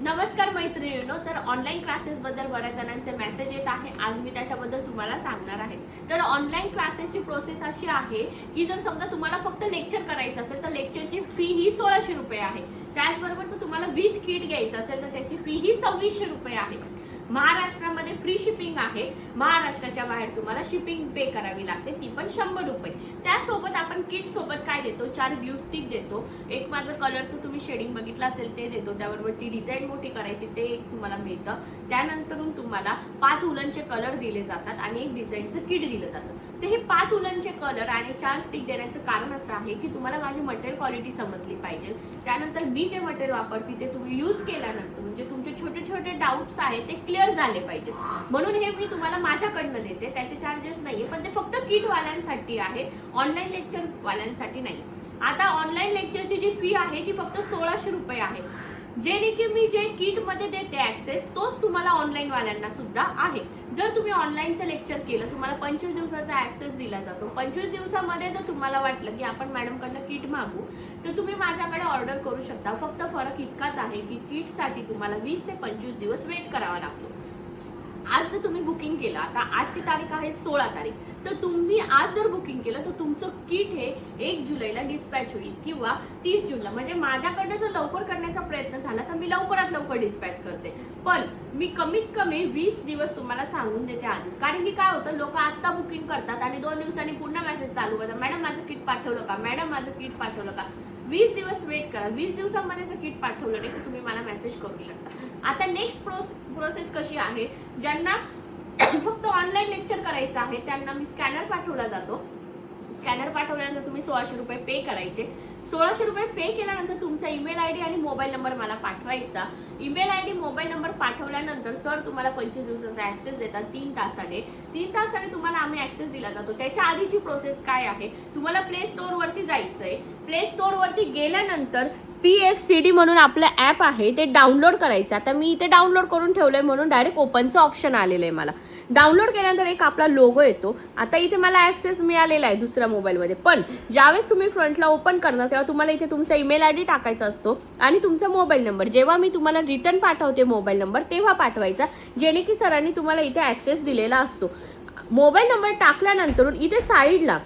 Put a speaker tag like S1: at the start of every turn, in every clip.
S1: नमस्कार मैत्रिणींनो, तर ऑनलाईन क्लासेस बद्दल बऱ्याच जणांचे मेसेज येत आहे. आज मी त्याच्याबद्दल तुम्हाला सांगणार आहे. तर ऑनलाईन क्लासेसची प्रोसेस अशी आहे की जर समजा तुम्हाला फक्त लेक्चर करायचं असेल तर लेक्चरची फी ही 1600 रुपये आहे. त्याचबरोबर जर तुम्हाला विथ किट घ्यायचं असेल तर त्याची फी ही 2600 रुपये आहे. महाराष्ट्रामध्ये फ्री शिपिंग आहे. महाराष्ट्राच्या बाहेर तुम्हाला शिपिंग पे करावी लागते, ती पण 100 रुपये. त्यासोबत आपण किट सोबत काय देतो, 4 ग्लू स्टिक देतो, एक माझं कलरचं तुम्ही शेडिंग बघितलं असेल ते देतो, त्याबरोबर ती डिझाईन मोठी करायची ते एक तुम्हाला मिळतं. त्यानंतरून तुम्हाला 5 उलनचे कलर दिले जातात आणि एक डिझाईनचं किट दिलं जातं. तर हे 5 उलनचे कलर आणि 4 स्टिक देण्याचं कारण असं आहे की तुम्हाला माझी मटेरियल क्वालिटी समजली पाहिजे. त्यानंतर मी जे मटेरियल वापरते ते तुम्ही यूज केल्यानंतर म्हणजे तुमचे छोटे छोटे डाऊट्स आहेत ते क्लिअर झाले पाहिजेत, म्हणून हे मी तुम्हाला माझ्याकडनं देते. त्याचे चार्जेस नाहीये, पण ते फक्त किट वाल्यांसाठी आहे, ऑनलाईन लेक्चर वाल्यांसाठी नाही. आता ऑनलाईन लेक्चरची जी फी आहे ती फक्त 1600 रुपये आहे. जे की मी जे किट मध्ये देते ऍक्सेस तोच तुम्हाला ऑनलाईन वाल्यांना सुद्धा आहे. जर तुम्ही ऑनलाईनचं लेक्चर केलं तुम्हाला 25 दिवसाचा ऍक्सेस दिला जातो. 25 दिवसामध्ये जर तुम्हाला वाटलं की आपण मॅडमकडनं किट मागू तर तुम्ही माझ्याकडे ऑर्डर करू शकता. फक्त फरक इतकाच आहे की किटसाठी तुम्हाला 20 ते 25 दिवस वेट करावा लागतो. आज जर तुम्ही बुकिंग केलं, आता आजची तारीख आहे 16 तारीख, तर तुम्ही आज जर बुकिंग केलं तर तुमचं किट हे 1 जुलैला डिस्पॅच होईल किंवा 30 जूनला. म्हणजे माझ्याकडे जर लवकर करण्याचा प्रयत्न झाला तर मी लवकरात लवकर डिस्पॅच करते, पण मी कमीत कमी 20 दिवस तुम्हाला सांगून देते आधीच. कारण की काय होतं, लोक आता बुकिंग करतात आणि 2 दिवसांनी पुन्हा मेसेज चालू करतात, मॅडम माझं किट पाठवलं का, मॅडम माझं किट पाठवलं का. 20 दिवस वेट करा. 20 दिवसामध्ये जर किट पाठवलं नाही तर तुम्ही मला मेसेज करू शकता. आता नेक्स्ट प्रोसेस कशी आहे, ज्यांना फक्त ऑनलाईन लेक्चर करायचं आहे त्यांना मी स्कॅनर पाठवला जातो. स्कॅनर पाठवल्यानंतर तुम्ही 1600 रुपये पे करायचे. 1600 रुपये पे केल्यानंतर तुमचा ईमेल आयडी आणि मोबाईल नंबर मला पाठवायचा. ईमेल आयडी मोबाईल नंबर पाठवल्यानंतर सर तुम्हाला 25 दिवसाचा ऍक्सेस देतात 3 तासाने. 3 तासाने तुम्हाला आम्ही ऍक्सेस दिला जातो. त्याच्या आधीची प्रोसेस काय आहे, तुम्हाला प्ले स्टोअर वरती जायचंय. प्ले स्टोअर वरती गेल्यानंतर PFCD म्हणून आपलं ऍप आहे ते डाउनलोड करायचं. आता मी इथे डाउनलोड करून ठेवलंय म्हणून डायरेक्ट ओपनचं ऑप्शन आलेलं आहे मला. डाउनलोड केल्यानंतर एक आपला लोगो येतो. आता इथे मला ऍक्सेस मिळालेला आहे दुसऱ्या मोबाईलमध्ये, पण ज्यावेळेस तुम्ही फ्रंटला ओपन करणार तेव्हा तुम्हाला इथे तुमचा ईमेल आयडी टाकायचा असतो आणि तुमचा मोबाईल नंबर. जेव्हा मी तुम्हाला रिटर्न पाठवते मोबाईल नंबर तेव्हा पाठवायचा, जेणे की सरांनी तुम्हाला इथे ऍक्सेस दिलेला असतो. मोबाईल नंबर टाकल्यानंतर इथे साईडला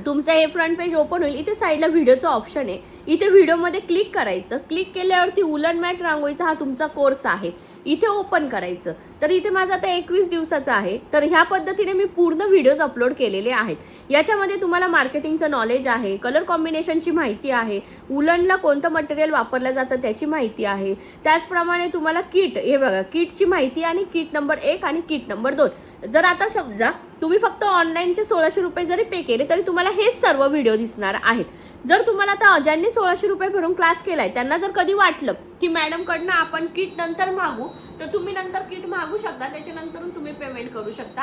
S1: तुमचं हे फ्रंट पेज ओपन होईल. इथे साईडला व्हिडिओचं ऑप्शन आहे, इथे व्हिडिओमध्ये क्लिक करायचं. क्लिक केल्यावरती उलन मॅट रांगोळीचा हा तुमचा कोर्स आहे, इथे ओपन करायचं. तर इथे माझा आता 21 दिवसाचा आहे. तर ह्या पद्धतीने मी पूर्ण व्हिडिओज अपलोड केलेले आहेत. याच्यामध्ये तुम्हाला मार्केटिंगचं नॉलेज आहे, कलर कॉम्बिनेशनची माहिती आहे, उलनला कोणतं मटेरियल वापरलं जातं त्याची माहिती आहे. त्याचप्रमाणे तुम्हाला किट, हे बघा किटची माहिती आणि किट नंबर 1 आणि किट नंबर 2. जर आता समजा तुम्ही फक्त ऑनलाईनचे 1600 रुपये जरी पे केले तरी तुम्हाला हेच सर्व व्हिडिओ दिसणार आहेत. जर तुम्हाला आता ज्यांनी 1600 रुपये भरून क्लास केलाय त्यांना जर कधी वाटलं की मॅडमकडनं आपण किट नंतर मागू तर तुम्ही नंतर किट मागू शकता. त्याच्यानंतर तुम्ही पेमेंट करू शकता.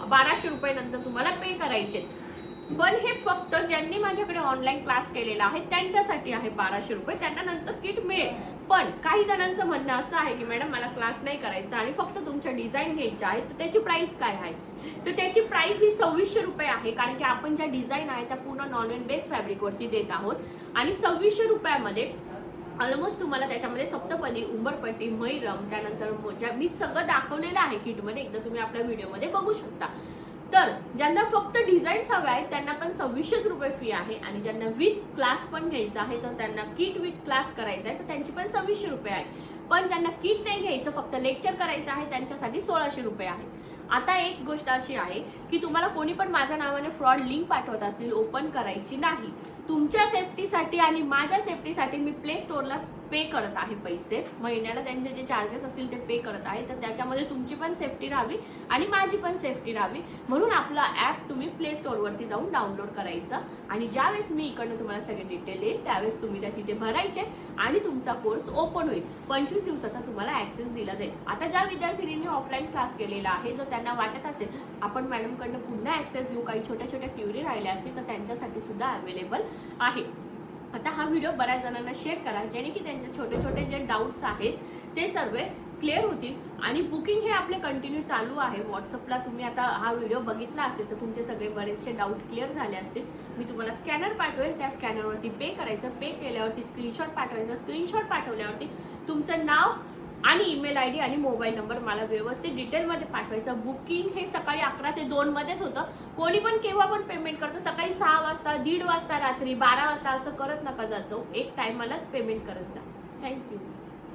S1: 1200 रुपये नंतर तुम्हाला पे करायचे. पण हे फक्त ज्यांनी माझ्याकडे ऑनलाईन क्लास केलेला आहे त्यांच्यासाठी आहे 1200 रुपये, त्यांना नंतर किट मिळेल. पण काही जणांचं म्हणणं असं आहे की मॅडम मला क्लास नाही करायचा आणि फक्त तुमच्या डिझाईन घ्यायच्या आहेत, तर त्याची प्राइस काय आहे. तर त्याची प्राइस ही 2600 रुपये आहे. कारण की आपण ज्या डिझाईन आहे त्या पूर्ण नॉन बेस फॅब्रिकवरती देत आहोत आणि 2600 रुपयामध्ये ऑलमोस्ट तुम्हाला त्याच्यामध्ये सप्तपदी, उंबरपट्टी, मैरम, त्यानंतर मी सगळं दाखवलेलं आहे किटमध्ये. एकदा तुम्ही आपल्या व्हिडिओमध्ये बघू शकता. तर ज्यांना फक्त डिझाईन्स हवे आहेत त्यांना पण 2600 रुपये फी आहे आणि ज्यांना विथ क्लास पण घ्यायचा आहे तर त्यांना किट विथ क्लास करायचा आहे तर त्यांची पण 2600 रुपये आहे. पण ज्यांना किट नाही घ्यायचं फक्त लेक्चर करायचं आहे त्यांच्यासाठी 1600 रुपये आहे. आता एक गोष्ट अशी आहे की तुम्हाला कोणी पण माझ्या नावाने फ्रॉड लिंक पाठवत असतील, ओपन करायची नाही. तुमच्या सेफ्टीसाठी आणि माझ्या सेफ्टीसाठी मी प्ले स्टोअरला पे करत आहे पैसे, महिन्याला त्यांचे जे चार्जेस असतील ते पे करत आहे. तर त्याच्यामध्ये तुमची पण सेफ्टी राहावी आणि माझी पण सेफ्टी राहावी म्हणून आपला ॲप तुम्ही प्ले स्टोअरवरती जाऊन डाउनलोड करायचं आणि ज्यावेळेस मी इकडनं तुम्हाला सगळे डिटेल येईल त्यावेळेस तुम्ही त्या तिथे भरायचे आणि तुमचा कोर्स ओपन होईल. 25 दिवसाचा तुम्हाला ऍक्सेस दिला जाईल. आता ज्या विद्यार्थिनींनी ऑफलाईन क्लास केलेला आहे, जर त्यांना वाटत असेल आपण मॅडमकडनं पुन्हा ऍक्सेस घेऊ, काही छोट्या छोट्या क्युरी राहिल्या असतील तर त्यांच्यासाठी सुद्धा अवेलेबल आहे. आता हा व्हिडिओ बऱ्याच जणांना शेअर करा जेणे की त्यांचे छोटे छोटे जे डाऊट्स आहेत ते सर्व क्लिअर होतील. आणि बुकिंग हे आपले कंटिन्यू चालू आहे. व्हॉट्सअपला तुम्ही आता हा व्हिडिओ बघितला असेल तर तुमचे सगळे बरेचसे डाऊट क्लिअर झाले असतील. मी तुम्हाला स्कॅनर पाठवेल, त्या स्कॅनरवरती पे करायचं. पे केल्यावरती स्क्रीनशॉट पाठवायचा. स्क्रीनशॉट पाठवल्यावरती तुमचं नाव, आणि ईमेल आयडी आणि मोबाईल नंबर मला व्यवस्थित डिटेलमध्ये पाठवायचा. बुकिंग हे सकाळी 11 ते 2 मध्येच होतं. कोणी पण केव्हा पण पेमेंट करतं, सकाळी 6 वाजता, 1:30 वाजता, रात्री 12 वाजता असं करत नका जात जाऊ. एक टायमालाच पेमेंट करत जा. थँक्यू.